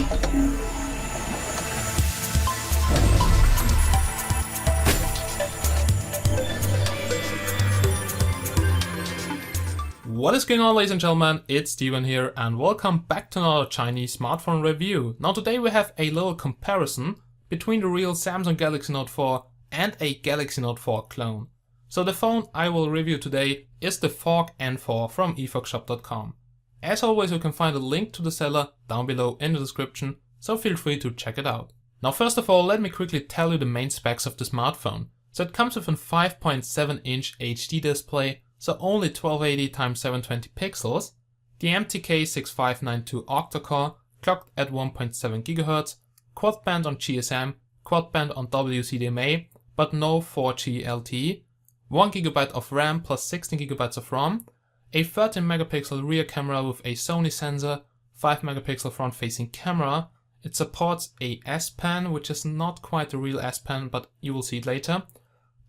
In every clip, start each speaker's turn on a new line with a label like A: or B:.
A: What is going on, ladies and gentlemen, it's Steven here and welcome back to another Chinese smartphone review. Now today we have a little comparison between the real Samsung Galaxy Note 4 and a Galaxy Note 4 clone. So the phone I will review today is the Fork N4 from efoxshop.com. As always, you can find a link to the seller down below in the description, so feel free to check it out. Now first of all, let me quickly tell you the main specs of the smartphone. So it comes with a 5.7 inch HD display, so only 1280x720 pixels, the MTK6592 Octa core, clocked at 1.7 GHz, quad band on GSM, quad band on WCDMA, but no 4G LTE, 1GB of RAM plus 16GB of ROM, a 13 megapixel rear camera with a Sony sensor, 5 megapixel front facing camera. It supports a S Pen, which is not quite a real S Pen, but you will see it later.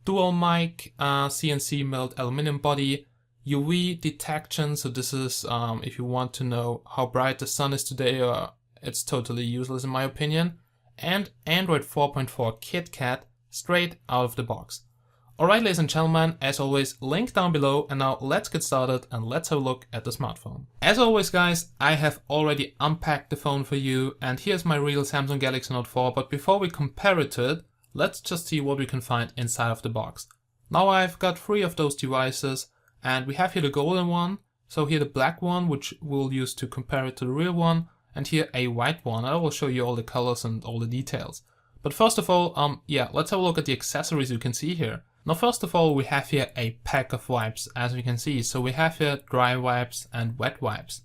A: Dual mic, CNC milled aluminum body, UV detection, so this is if you want to know how bright the sun is today, it's totally useless in my opinion, and Android 4.4 KitKat straight out of the box. Alright, ladies and gentlemen, as always, link down below, and now let's get started and let's have a look at the smartphone. As always guys, I have already unpacked the phone for you, and here's my real Samsung Galaxy Note 4, but before we compare it to it, let's just see what we can find inside of the box. Now I've got 3 of those devices, and we have here the golden one, so here the black one, which we'll use to compare it to the real one, and here a white one. I will show you all the colors and all the details. But first of all, let's have a look at the accessories you can see here. Now first of all, we have here a pack of wipes, as we can see. So we have here dry wipes and wet wipes.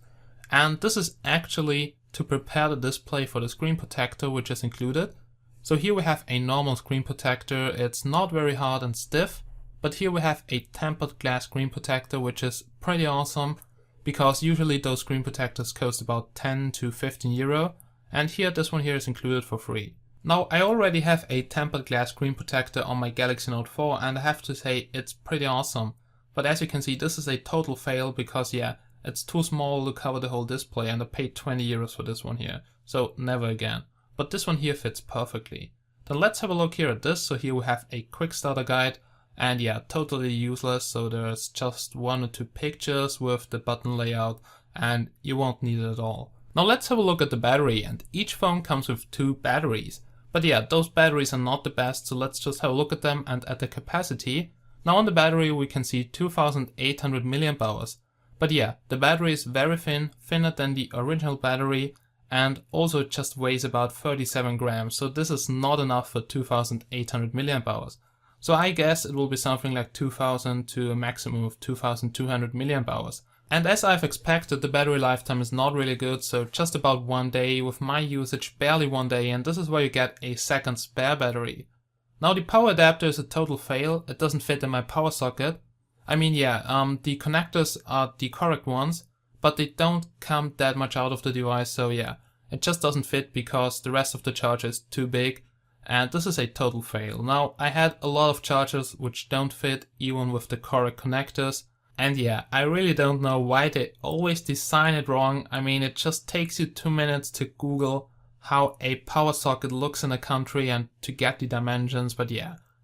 A: And this is actually to prepare the display for the screen protector, which is included. So here we have a normal screen protector. It's not very hard and stiff, but here we have a tempered glass screen protector, which is pretty awesome because usually those screen protectors cost about 10 to 15 euro, and here this one here is included for free. Now I already have a tempered glass screen protector on my Galaxy Note 4, and I have to say it's pretty awesome. But as you can see, this is a total fail because it's too small to cover the whole display, and I paid 20 euros for this one here, so never again. But this one here fits perfectly. Then let's have a look here at this. So here we have a quick starter guide, and totally useless. So there's just 1 or 2 pictures with the button layout, and you won't need it at all. Now let's have a look at the battery, and each phone comes with 2 batteries. But those batteries are not the best, so let's just have a look at them and at the capacity. Now on the battery we can see 2800 mAh. But the battery is very thin, thinner than the original battery, and also it just weighs about 37 grams, so this is not enough for 2800 mAh. So I guess it will be something like 2000 to a maximum of 2200 mAh. And as I've expected, the battery lifetime is not really good, so just about 1 day, with my usage barely 1 day, and this is where you get a second spare battery. Now the power adapter is a total fail. It doesn't fit in my power socket. I mean the connectors are the correct ones, but they don't come that much out of the device, so it just doesn't fit because the rest of the charger is too big, and this is a total fail. Now I had a lot of chargers which don't fit even with the correct connectors, and I really don't know why they always design it wrong. I mean, it just takes you 2 minutes to Google how a power socket looks in a country and to get the dimensions, but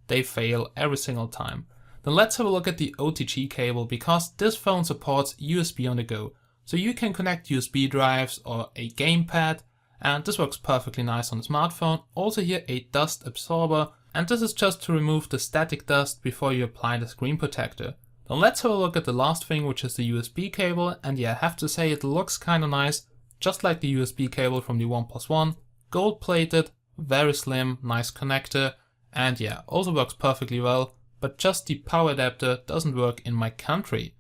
A: they fail every single time. Then let's have a look at the OTG cable, because this phone supports USB on the go. So you can connect USB drives or a gamepad, and this works perfectly nice on the smartphone. Also here a dust absorber, and this is just to remove the static dust before you apply the screen protector. Now let's have a look at the last thing, which is the USB cable, and I have to say it looks kinda nice, just like the USB cable from the OnePlus One. Gold plated, very slim, nice connector, and also works perfectly well, but just the power adapter doesn't work in my country.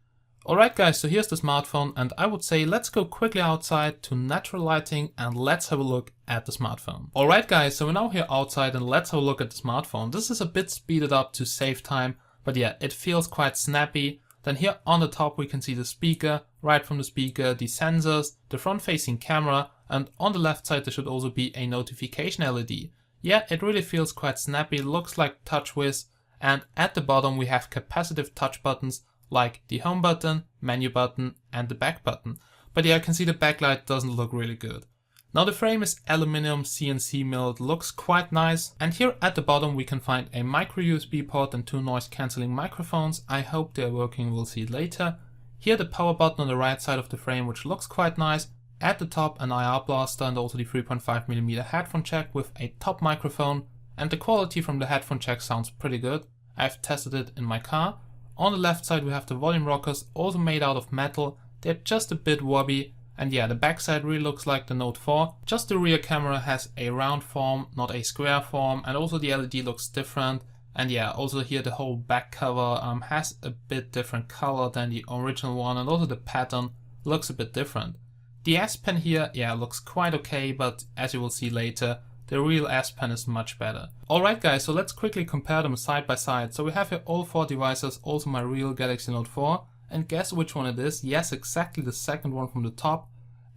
A: Alright guys, so here's the smartphone, and I would say let's go quickly outside to natural lighting and let's have a look at the smartphone. Alright guys, so we're now here outside and let's have a look at the smartphone. This is a bit speeded up to save time, but it feels quite snappy. Then here on the top we can see the speaker, right from the speaker, the sensors, the front facing camera, and on the left side there should also be a notification LED. It really feels quite snappy, looks like TouchWiz, and at the bottom we have capacitive touch buttons like the home button, menu button, and the back button. But I can see the backlight doesn't look really good. Now the frame is aluminum CNC milled, looks quite nice, and here at the bottom we can find a micro USB port and two noise cancelling microphones. I hope they are working, we'll see it later. Here the power button on the right side of the frame, which looks quite nice. At the top an IR blaster and also the 3.5mm headphone jack with a top microphone, and the quality from the headphone jack sounds pretty good. I've tested it in my car. On the left side we have the volume rockers, also made out of metal. They're just a bit wobbly. And yeah, the back side really looks like the Note 4, just the rear camera has a round form, not a square form, and also the LED looks different. And yeah, also here the whole back cover has a bit different color than the original one, and also the pattern looks a bit different. The S Pen here, yeah, looks quite okay, but as you will see later, the real S Pen is much better. Alright guys, so let's quickly compare them side by side. So we have here all four devices, also my real Galaxy Note 4. And guess which one it is? Yes, exactly the second one from the top.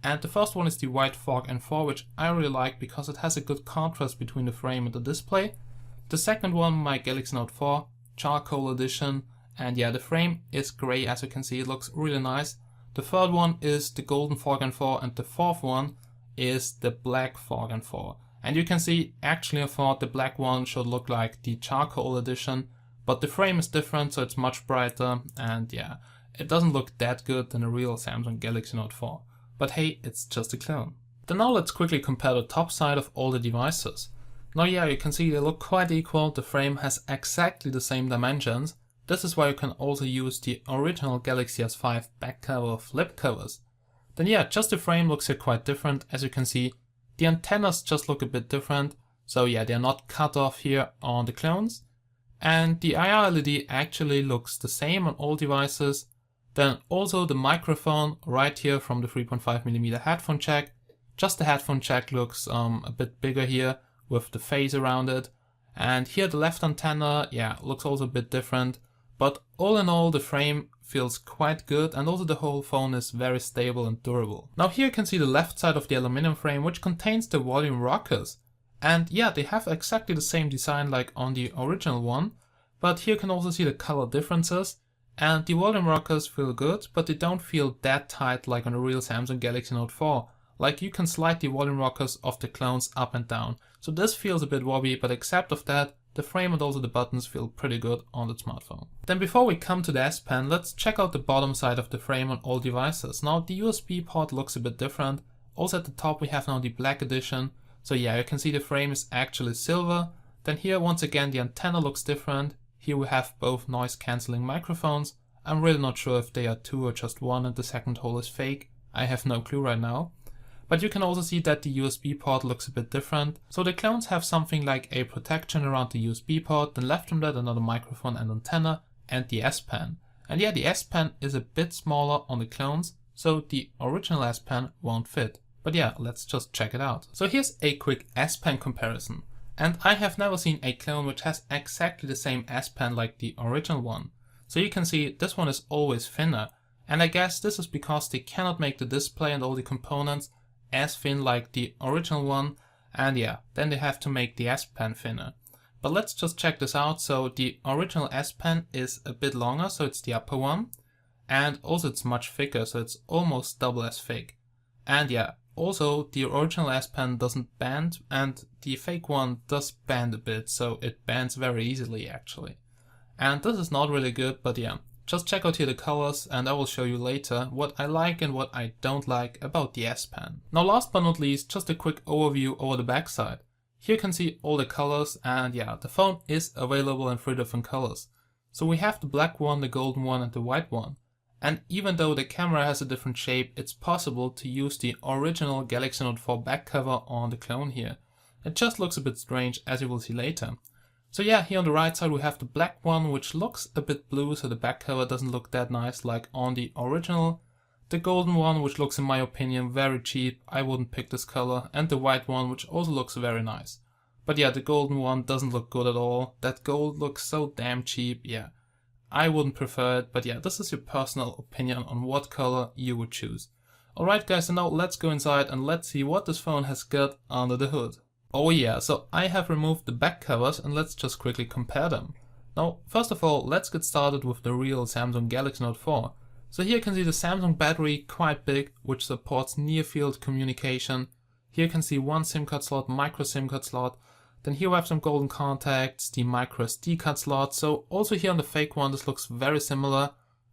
A: And the first one is the white Fork N4, which I really like because it has a good contrast between the frame and the display. The second one, my Galaxy Note 4 Charcoal Edition, and yeah, the frame is grey, as you can see, it looks really nice. The third one is the golden Fork N4, and the fourth one is the black Fork N4. And you can see, actually I thought the black one should look like the Charcoal Edition, but the frame is different, so it's much brighter, and yeah, it doesn't look that good than a real Samsung Galaxy Note 4. But hey, it's just a clone. Then now let's quickly compare the top side of all the devices. Now yeah, you can see they look quite equal, the frame has exactly the same dimensions. This is why you can also use the original Galaxy S5 back cover flip covers. Then yeah, just the frame looks here quite different, as you can see. The antennas just look a bit different, so yeah, they're not cut off here on the clones. And the IR LED actually looks the same on all devices. Then also the microphone right here from the 3.5mm headphone jack. Just the headphone jack looks a bit bigger here with the face around it. And here the left antenna, yeah, looks also a bit different. But all in all the frame feels quite good, and also the whole phone is very stable and durable. Now here you can see the left side of the aluminum frame, which contains the volume rockers. And yeah, they have exactly the same design like on the original one. But here you can also see the color differences. And the volume rockers feel good, but they don't feel that tight like on the real Samsung Galaxy Note 4. Like you can slide the volume rockers of the clones up and down. So this feels a bit wobbly, but except of that, the frame and also the buttons feel pretty good on the smartphone. Then before we come to the S Pen, let's check out the bottom side of the frame on all devices. Now the USB port looks a bit different. Also at the top we have now the black edition. So yeah, you can see the frame is actually silver. Then here once again the antenna looks different. Here we have both noise cancelling microphones. I'm really not sure if they are two or just one and the second hole is fake. I have no clue right now. But you can also see that the USB port looks a bit different. So the clones have something like a protection around the USB port, then left from that another microphone and antenna, and the S Pen. And yeah, the S Pen is a bit smaller on the clones, so the original S Pen won't fit. But yeah, let's just check it out. So here's a quick S Pen comparison. And I have never seen a clone which has exactly the same S Pen like the original one. So you can see this one is always thinner, and I guess this is because they cannot make the display and all the components as thin like the original one, and yeah, then they have to make the S Pen thinner. But let's just check this out. So the original S Pen is a bit longer, so it's the upper one, and also it's much thicker, so it's almost double as thick. And yeah, also the original S Pen doesn't bend, and the fake one does bend a bit, so it bends very easily actually. And this is not really good, but yeah, just check out here the colors and I will show you later what I like and what I don't like about the S Pen. Now last but not least, just a quick overview over the back side. Here you can see all the colors, and yeah, the phone is available in 3 different colors. So we have the black one, the golden one and the white one. And even though the camera has a different shape, it's possible to use the original Galaxy Note 4 back cover on the clone here. It just looks a bit strange, as you will see later. So yeah, here on the right side we have the black one, which looks a bit blue, so the back cover doesn't look that nice like on the original. The golden one, which looks in my opinion very cheap, I wouldn't pick this color, and the white one, which also looks very nice. But yeah, the golden one doesn't look good at all. That gold looks so damn cheap, yeah. I wouldn't prefer it, but yeah, this is your personal opinion on what color you would choose. Alright guys, so now let's go inside and let's see what this phone has got under the hood. Oh yeah, so I have removed the back covers and let's just quickly compare them. Now, first of all, let's get started with the real Samsung Galaxy Note 4. So here you can see the Samsung battery quite big, which supports near field communication. Here you can see one SIM card slot, micro SIM card slot. Then here we have some golden contacts, the micro SD card slot. So also here on the fake one, this looks very similar.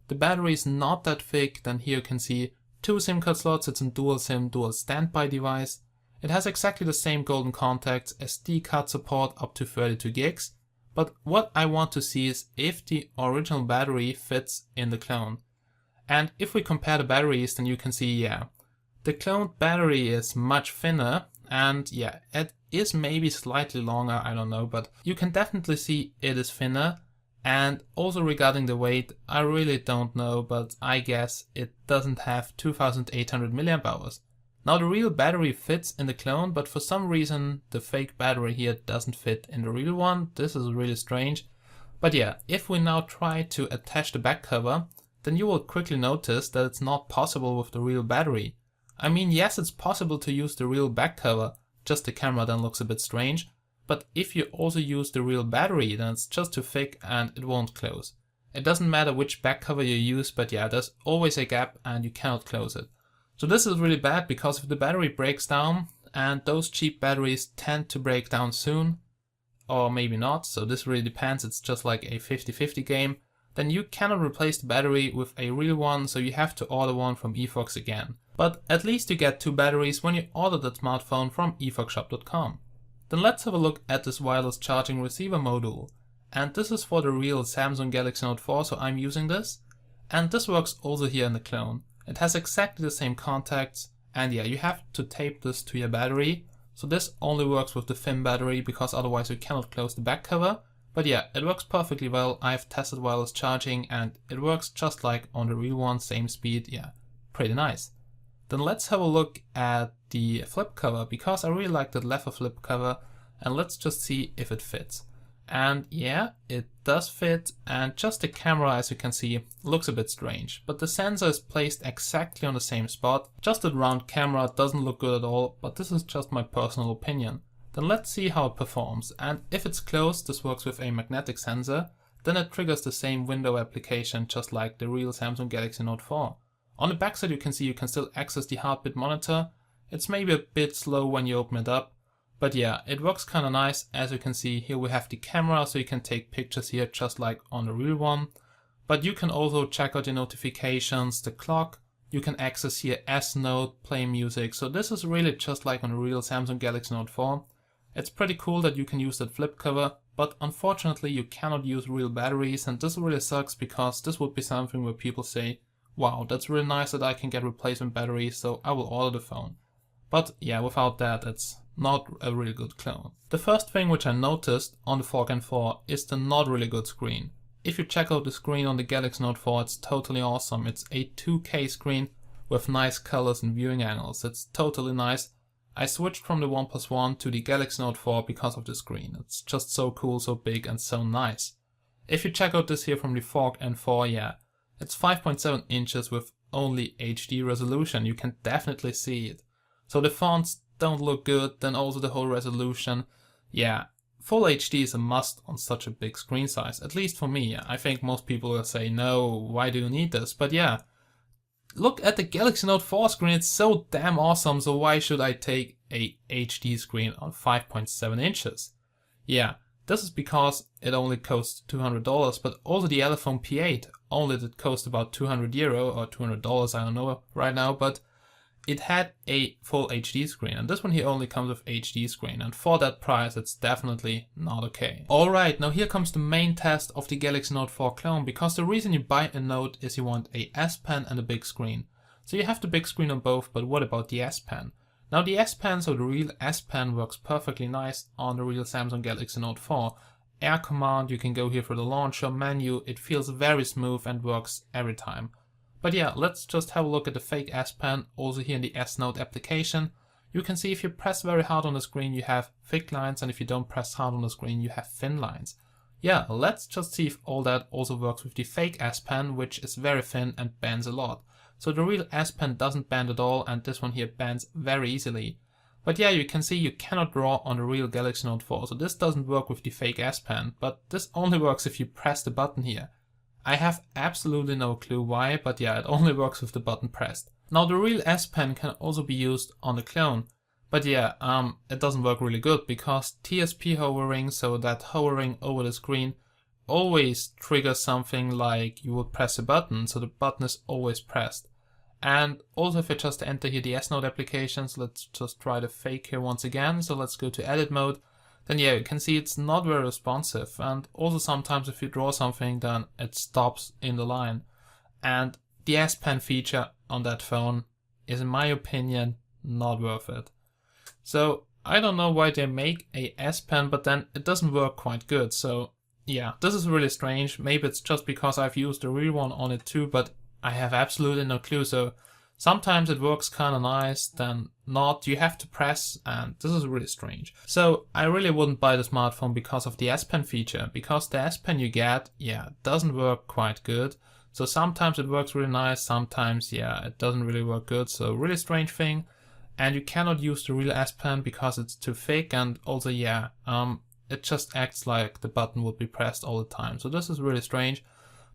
A: The battery is not that thick. Then here you can see two SIM card slots. It's a dual SIM, dual standby device. It has exactly the same golden contacts, SD card support up to 32 gigs. But what I want to see is if the original battery fits in the clone. And if we compare the batteries, then you can see, yeah, the cloned battery is much thinner, and yeah, it is maybe slightly longer, I don't know, but you can definitely see it is thinner. And also regarding the weight, I really don't know, but I guess it doesn't have 2800 milliamp hours. Now the real battery fits in the clone, but for some reason the fake battery here doesn't fit in the real one. This is really strange. But yeah, if we now try to attach the back cover, then you will quickly notice that it's not possible with the real battery. I mean, yes, it's possible to use the real back cover, just the camera then looks a bit strange. But if you also use the real battery, then it's just too thick and it won't close. It doesn't matter which back cover you use, but yeah, there's always a gap and you cannot close it. So this is really bad, because if the battery breaks down, and those cheap batteries tend to break down soon, or maybe not, so this really depends, it's just like a 50-50 game, then you cannot replace the battery with a real one, so you have to order one from eFox again. But at least you get two batteries when you order that smartphone from efoxshop.com. Then let's have a look at this wireless charging receiver module. And this is for the real Samsung Galaxy Note 4, so I'm using this. And this works also here in the clone. It has exactly the same contacts, and yeah, you have to tape this to your battery. So this only works with the thin battery, because otherwise you cannot close the back cover. But yeah, it works perfectly well. I've tested wireless charging and it works just like on the real one, same speed, yeah, pretty nice. Then let's have a look at the flip cover, because I really like that leather flip cover, and let's just see if it fits. And yeah, it does fit, and just the camera, as you can see, looks a bit strange. But the sensor is placed exactly on the same spot. Just that round camera doesn't look good at all, but this is just my personal opinion. Then let's see how it performs, and if it's closed, this works with a magnetic sensor, then it triggers the same window application just like the real Samsung Galaxy Note 4. On the backside you can see you can still access the heartbeat monitor. It's maybe a bit slow when you open it up. But yeah, it works kinda nice. As you can see, here we have the camera, so you can take pictures here just like on the real one. But you can also check out your notifications, the clock. You can access here S Note, play music. So this is really just like on the real Samsung Galaxy Note 4. It's pretty cool that you can use that flip cover, but unfortunately you cannot use real batteries, and this really sucks, because this would be something where people say, wow, that's really nice that I can get replacement batteries, so I will order the phone. But yeah, without that, it's not a really good clone. The first thing which I noticed on the 4 Gen 4 is the not really good screen. If you check out the screen on the Galaxy Note 4, it's totally awesome. It's a 2K screen with nice colors and viewing angles. It's totally nice. I switched from the OnePlus One to the Galaxy Note 4 because of the screen. It's just so cool, so big and so nice. If you check out this here from the 4 Gen 4, yeah, it's 5.7 inches with only HD resolution. You can definitely see it. So the fonts don't look good, then also the whole resolution. Yeah, full HD is a must on such a big screen size, at least for me. I think most people will say, no, why do you need this? But yeah, look at the Galaxy Note 4 screen, it's so damn awesome, so why should I take a HD screen on 5.7 inches? Yeah, this is because it only costs $200, but also the Elephone P8 only did cost about €200 or $200, I don't know right now, but it had a full HD screen, and this one here only comes with HD screen, and for that price it's definitely not okay. Alright, now here comes the main test of the Galaxy Note 4 clone, because the reason you buy a Note is you want a S Pen and a big screen. So you have the big screen on both, but what about the S Pen? Now the S Pen, so the real S Pen, works perfectly nice on the real Samsung Galaxy Note 4. Air command, you can go here for the launcher menu, it feels very smooth and works every time. But yeah, let's just have a look at the fake S Pen, also here in the S Note application. You can see if you press very hard on the screen you have thick lines, and if you don't press hard on the screen you have thin lines. Yeah, let's just see if all that also works with the fake S Pen, which is very thin and bends a lot. So the real S Pen doesn't bend at all, and this one here bends very easily. But yeah, you can see you cannot draw on the real Galaxy Note 4, so this doesn't work with the fake S Pen, but this only works if you press the button here. I have absolutely no clue why, but yeah, it only works with the button pressed. Now the real S Pen can also be used on the clone, But yeah, it doesn't work really good because TSP hovering, so that hovering over the screen, always triggers something like you would press a button, so the button is always pressed. And also if I just enter here the S-Note applications, let's just try the fake here once again. So let's go to edit mode. Then yeah, you can see it's not very responsive. And also sometimes if you draw something, then it stops in the line. And the S Pen feature on that phone is, in my opinion, not worth it. So I don't know why they make a S Pen, but then it doesn't work quite good. So yeah, this is really strange. Maybe it's just because I've used the real one on it too, but I have absolutely no clue. So sometimes it works kind of nice, then not. You have to press, and this is really strange. So I really wouldn't buy the smartphone because of the S Pen feature, because the S Pen you get, yeah, doesn't work quite good. So sometimes it works really nice, sometimes, yeah, it doesn't really work good. So really strange thing. And you cannot use the real S Pen because it's too thick, and also, yeah, it just acts like the button would be pressed all the time. So this is really strange.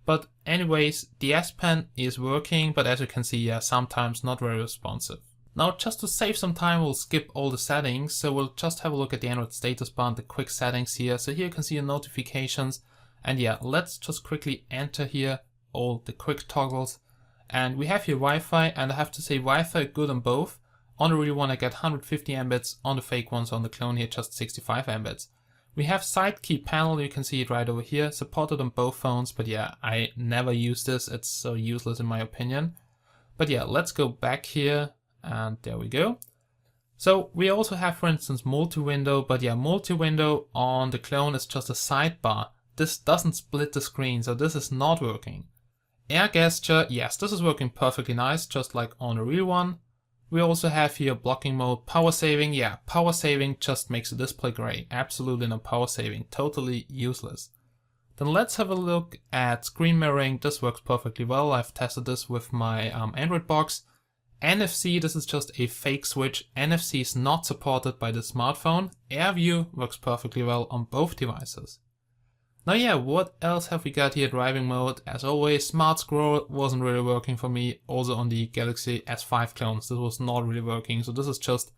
A: But anyways, the S Pen is working, but as you can see, yeah, sometimes not very responsive. Now, just to save some time, we'll skip all the settings. So we'll just have a look at the Android status bar and the quick settings here. So here you can see your notifications. And yeah, let's just quickly enter here all the quick toggles. And we have here Wi-Fi, and I have to say Wi-Fi good on both. On the real one I get 150 Mbits, on the fake ones on the clone here just 65 Mbits. We have side key panel, you can see it right over here, supported on both phones, but yeah, I never use this, it's so useless in my opinion. But yeah, let's go back here, and there we go. So we also have, for instance, multi-window, but yeah, multi-window on the clone is just a sidebar. This doesn't split the screen, so this is not working. Air gesture, yes, this is working perfectly nice, just like on the real one. We also have here blocking mode, power saving. Yeah, power saving just makes the display gray. Absolutely no power saving, totally useless. Then let's have a look at screen mirroring. This works perfectly well. I've tested this with my Android box. NFC, this is just a fake switch. NFC is not supported by the smartphone. AirView works perfectly well on both devices. Now yeah, what else have we got here? Driving mode, as always. Smart scroll wasn't really working for me. Also on the Galaxy S5 clones, this was not really working. So this is just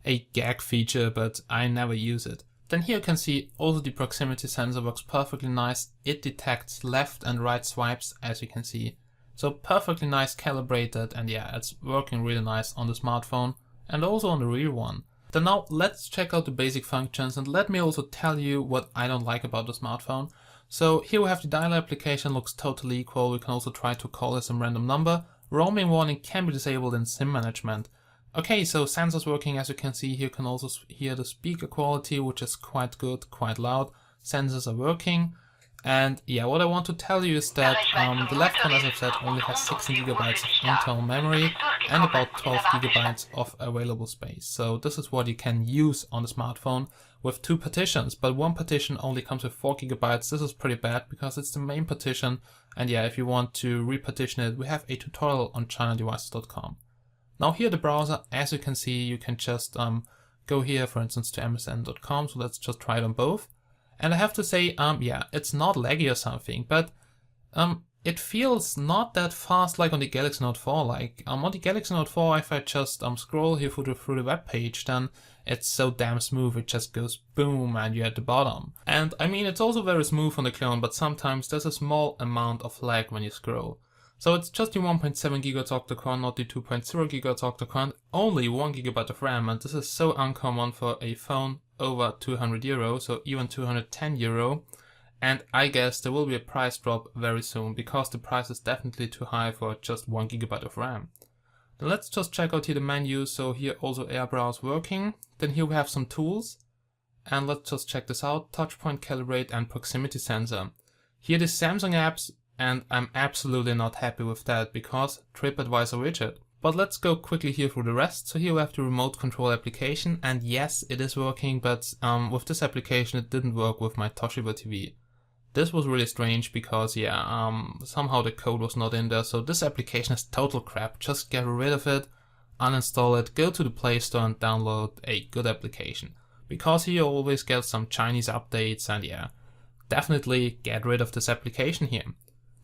A: a gag feature, but I never use it. Then here you can see also the proximity sensor works perfectly nice. It detects left and right swipes, as you can see. So perfectly nice, calibrated, and yeah, it's working really nice on the smartphone and also on the real one. Then now let's check out the basic functions, and let me also tell you what I don't like about the smartphone. So here we have the dial application, looks totally equal. We can also try to call it some random number. Roaming warning can be disabled in SIM management. Okay, so sensors working, as you can see here. You can also hear the speaker quality, which is quite good, quite loud. Sensors are working. And yeah, what I want to tell you is that the left one, as I've said, only has 16 GB of internal memory and about 12 GB of available space. So this is what you can use on the smartphone with 2 partitions, but one partition only comes with 4 GB. This is pretty bad because it's the main partition. And yeah, if you want to repartition it, we have a tutorial on chinadevices.com. Now here the browser, as you can see, you can just go here, for instance, to msn.com. So let's just try it on both. And I have to say, yeah, it's not laggy or something, but it feels not that fast like on the Galaxy Note 4. Like on the Galaxy Note 4, if I just scroll here through the web page, then it's so damn smooth. It just goes boom, and you're at the bottom. And I mean, it's also very smooth on the clone, but sometimes there's a small amount of lag when you scroll. So it's just the 1.7 GHz octa-core, not the 2.0 GHz octa-core, only 1 GB of RAM, and this is so uncommon for a phone over 200 euro, so even 210 euro. And I guess there will be a price drop very soon, because the price is definitely too high for just 1 GB of RAM. Then let's just check out here the menu. So here also Air Browse working. Then here we have some tools. And let's just check this out. Touchpoint calibrate and proximity sensor. Here the Samsung apps, and I'm absolutely not happy with that because TripAdvisor widget. But let's go quickly here through the rest. So here we have the remote control application, and yes, it is working, but with this application it didn't work with my Toshiba TV. This was really strange because yeah, somehow the code was not in there. So this application is total crap. Just get rid of it, uninstall it, go to the Play Store and download a good application. Because here you always get some Chinese updates, and yeah, definitely get rid of this application here.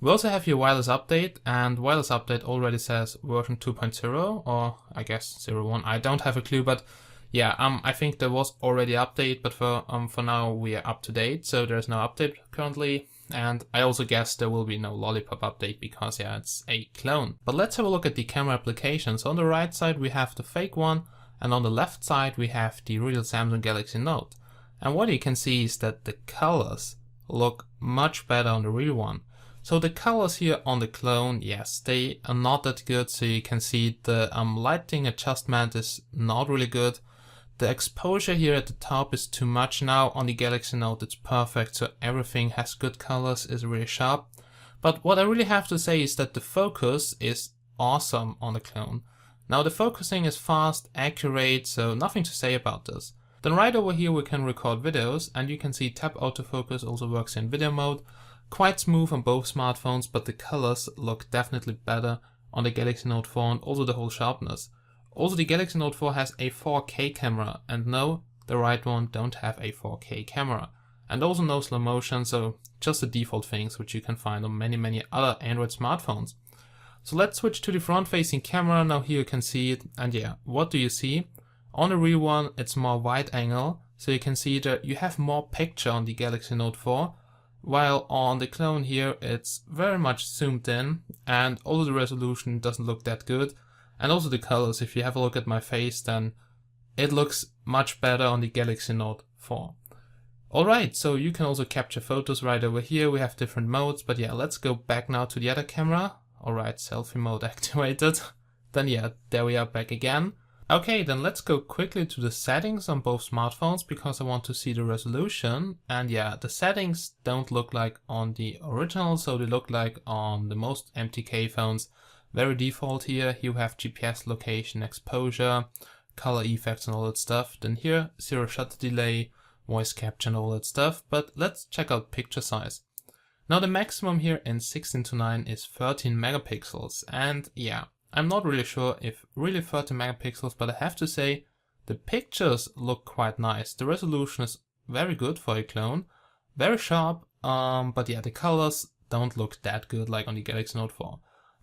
A: We also have here wireless update, and wireless update already says version 2.0, or I guess 0.1, I don't have a clue, but Yeah, I think there was already an update, but for now we are up to date, so there's no update currently. And I also guess there will be no Lollipop update because yeah, it's a clone. But let's have a look at the camera applications. On the right side we have the fake one, and on the left side we have the real Samsung Galaxy Note. And what you can see is that the colors look much better on the real one. So the colors here on the clone, yes, they are not that good. So you can see the lighting adjustment is not really good. The exposure here at the top is too much now. On the Galaxy Note it's perfect, so everything has good colors, is really sharp. But what I really have to say is that the focus is awesome on the clone. Now the focusing is fast, accurate, so nothing to say about this. Then right over here we can record videos, and you can see tap autofocus also works in video mode. Quite smooth on both smartphones, but the colors look definitely better on the Galaxy Note 4 and also the whole sharpness. Also the Galaxy Note 4 has a 4K camera, and no, the right one don't have a 4K camera. And also no slow motion, so just the default things which you can find on many other Android smartphones. So let's switch to the front facing camera. Now here you can see it, and yeah, what do you see? On the real one it's more wide angle, so you can see that you have more picture on the Galaxy Note 4, while on the clone here it's very much zoomed in, and also the resolution doesn't look that good. And also the colors, if you have a look at my face, then it looks much better on the Galaxy Note 4. Alright, so you can also capture photos right over here. We have different modes, but yeah, let's go back now to the other camera. Alright, selfie mode activated. Then yeah, there we are back again. Okay, then let's go quickly to the settings on both smartphones because I want to see the resolution. And yeah, the settings don't look like on the original, so they look like on the most MTK phones. Very default here. You have GPS location, exposure, color effects and all that stuff. Then here, zero shutter delay, voice capture and all that stuff. But let's check out picture size. Now the maximum here in 16:9 is 13 megapixels. And yeah, I'm not really sure if really 30 megapixels, but I have to say the pictures look quite nice. The resolution is very good for a clone, very sharp, but yeah, the colors don't look that good like on the Galaxy Note 4.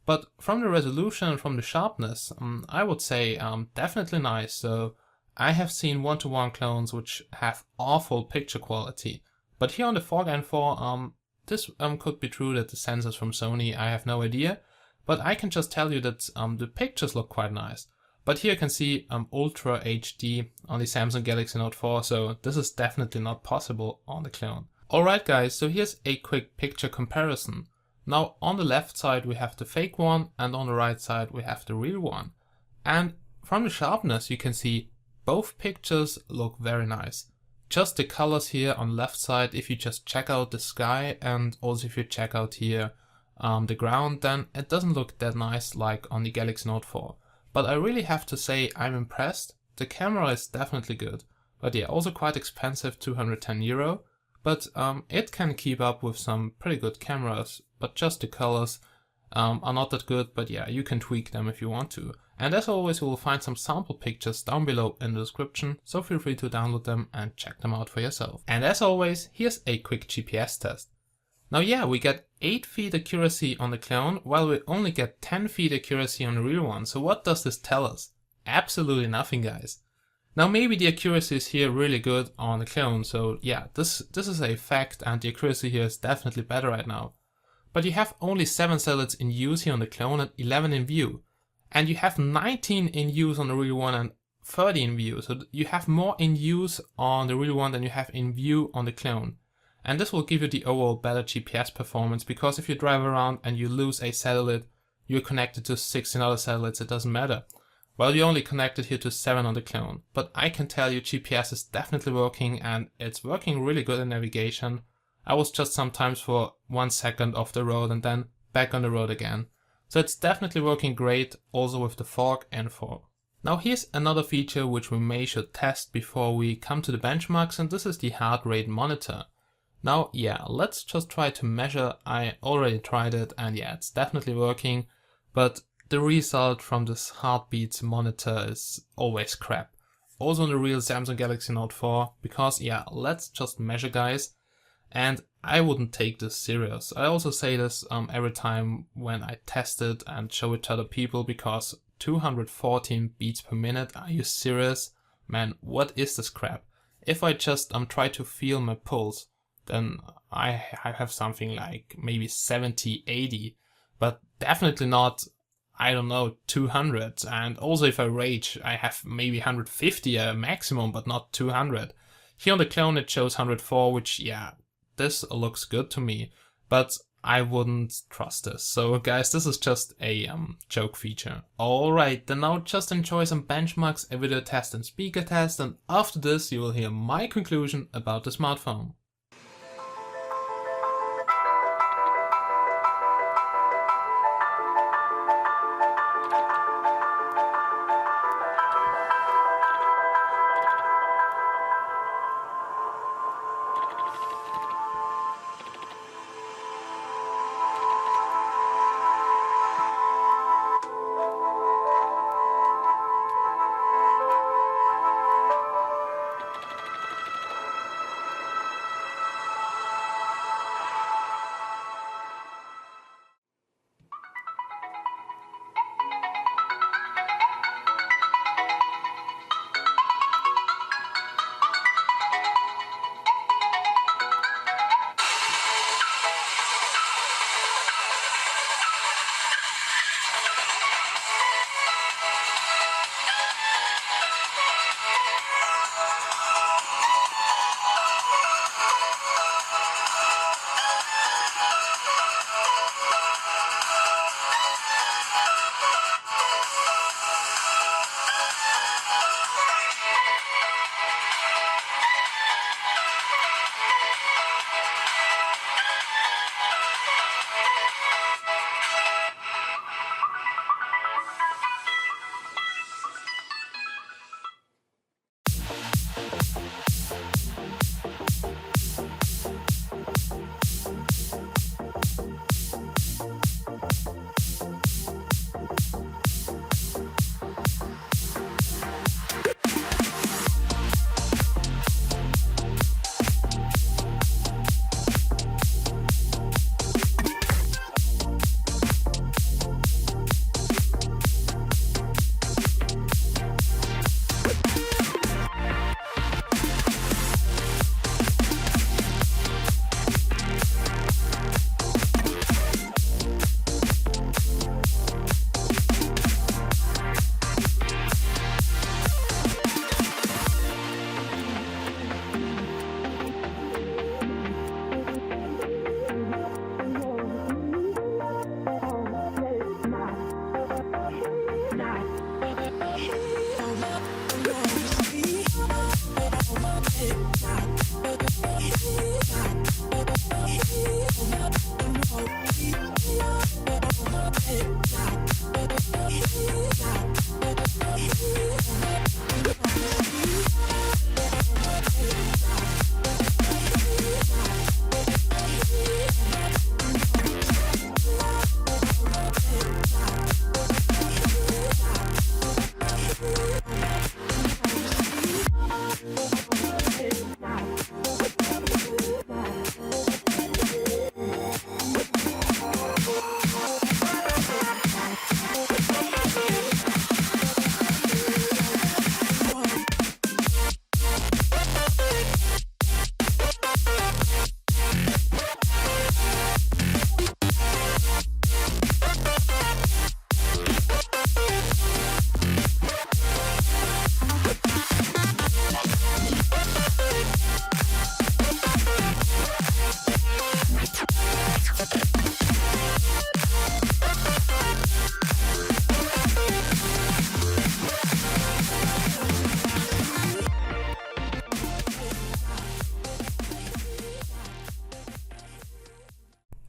A: But from the resolution and from the sharpness, I would say definitely nice. So I have seen one-to-one clones which have awful picture quality. But here on the 4Gen 4, this could be true that the sensors from Sony, I have no idea. But I can just tell you that the pictures look quite nice. But here you can see Ultra HD on the Samsung Galaxy Note 4, so this is definitely not possible on the clone. Alright guys, so here's a quick picture comparison. Now on the left side we have the fake one, and on the right side we have the real one. And from the sharpness you can see both pictures look very nice. Just the colors here on the left side, if you just check out the sky and also if you check out here the ground, then it doesn't look that nice like on the Galaxy Note 4. But I really have to say I'm impressed. The camera is definitely good, but yeah, also quite expensive, 210 euro. But it can keep up with some pretty good cameras, but just the colors are not that good, but yeah, you can tweak them if you want to. And as always, you will find some sample pictures down below in the description, so feel free to download them and check them out for yourself. And as always, here's a quick GPS test. Now yeah, we get 8 feet accuracy on the clone, while we only get 10 feet accuracy on the real one. So what does this tell us? Absolutely nothing, guys. Now maybe the accuracy is here really good on the clone, so yeah, this is a fact, and the accuracy here is definitely better right now. But you have only 7 satellites in use here on the clone and 11 in view. And you have 19 in use on the real one and 30 in view, so you have more in use on the real one than you have in view on the clone. And this will give you the overall better GPS performance, because if you drive around and you lose a satellite, you're connected to 16 other satellites, it doesn't matter. Well, you only connected here to 7 on the clone, but I can tell you GPS is definitely working, and it's working really good in navigation. I was just sometimes for 1 second off the road and then back on the road again. So it's definitely working great, also with the fork and 4. Now here's another feature which we should test before we come to the benchmarks, and this is the heart rate monitor. Now yeah, let's just try to measure. I already tried it, and yeah, it's definitely working, but the result from this heartbeat monitor is always crap. Also on the real Samsung Galaxy Note 4, because yeah, let's just measure, guys. And I wouldn't take this serious. I also say this every time when I test it and show it to other people, because 214 beats per minute, are you serious? man, what is this crap? If I just try to feel my pulse, then I have something like maybe 70, 80, but definitely not, I don't know, 200. And also if I rage, I have maybe 150 maximum, but not 200. Here on the clone it shows 104, which, yeah, this looks good to me, but I wouldn't trust this. So guys, this is just a joke feature. Alright, then now just enjoy some benchmarks, a video test and speaker test, and after this you will hear my conclusion about the smartphone.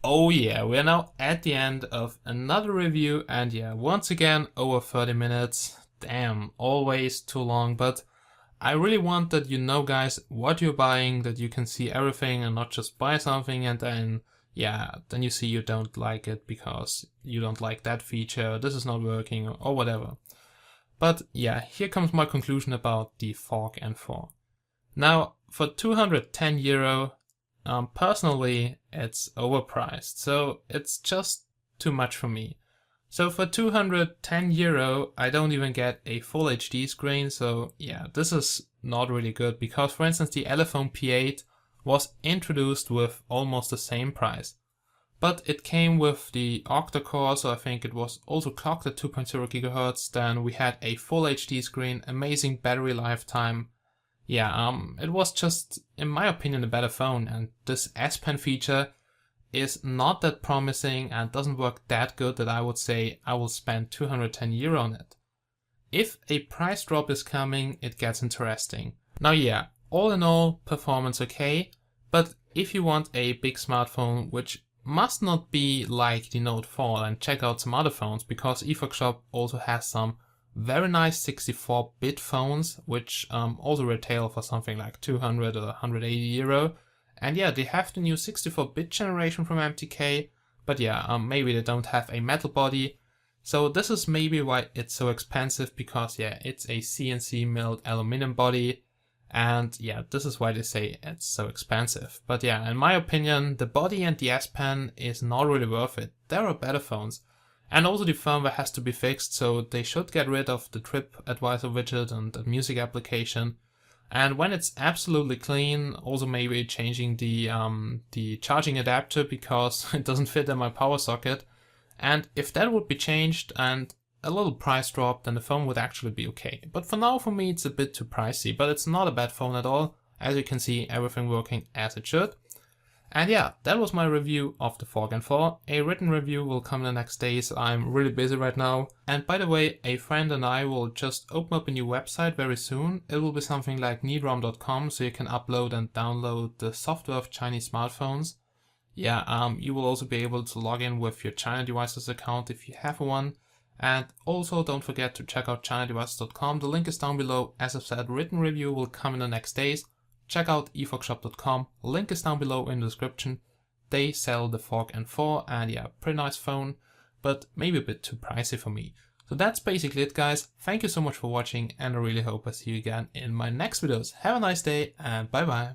A: Oh yeah, we're now at the end of another review, and yeah, once again over 30 minutes. Damn, always too long, but I really want that you know, guys, what you're buying, that you can see everything and not just buy something and then, yeah, then you see you don't like it because you don't like that feature, this is not working or whatever. But yeah, here comes my conclusion about the Fork N4. Now, for 210 euro, personally, it's overpriced, so it's just too much for me. So for €210, I don't even get a full HD screen, so yeah, this is not really good, because for instance the Elephone P8 was introduced with almost the same price. But it came with the Octa core, so I think it was also clocked at 2.0 GHz, then we had a full HD screen, amazing battery lifetime. Yeah, it was just, in my opinion, a better phone, and this S Pen feature is not that promising and doesn't work that good that I would say I will spend €210 on it. If a price drop is coming, it gets interesting. Now yeah, all in all, performance okay, but if you want a big smartphone which must not be like the Note 4, and check out some other phones, because eFox Shop also has some very nice 64-bit phones which also retail for something like 200 or €180. And yeah, they have the new 64-bit generation from MTK, but yeah, maybe they don't have a metal body. So this is maybe why it's so expensive, because yeah, it's a CNC milled aluminum body. And yeah, this is why they say it's so expensive. But yeah, in my opinion, the body and the S Pen is not really worth it. There are better phones. And also the firmware has to be fixed, so they should get rid of the Trip Advisor widget and the music application. And when it's absolutely clean, also maybe changing the charging adapter, because it doesn't fit in my power socket. And if that would be changed and a little price drop, then the phone would actually be okay. But for now, for me, it's a bit too pricey, but it's not a bad phone at all. As you can see, everything working as it should. And yeah, that was my review of the Fork N4. A written review will come in the next days. I'm really busy right now. And by the way, a friend and I will just open up a new website very soon. It will be something like needrom.com, so you can upload and download the software of Chinese smartphones. Yeah, you will also be able to log in with your China Devices account if you have one. And also don't forget to check out chinadevices.com. The link is down below. As I've said, written review will come in the next days. Check out efoxshop.com, link is down below in the description. They sell the Fork N4, and yeah, pretty nice phone, but maybe a bit too pricey for me. So that's basically it, guys. Thank you so much for watching, and I really hope I see you again in my next videos. Have a nice day, and bye bye.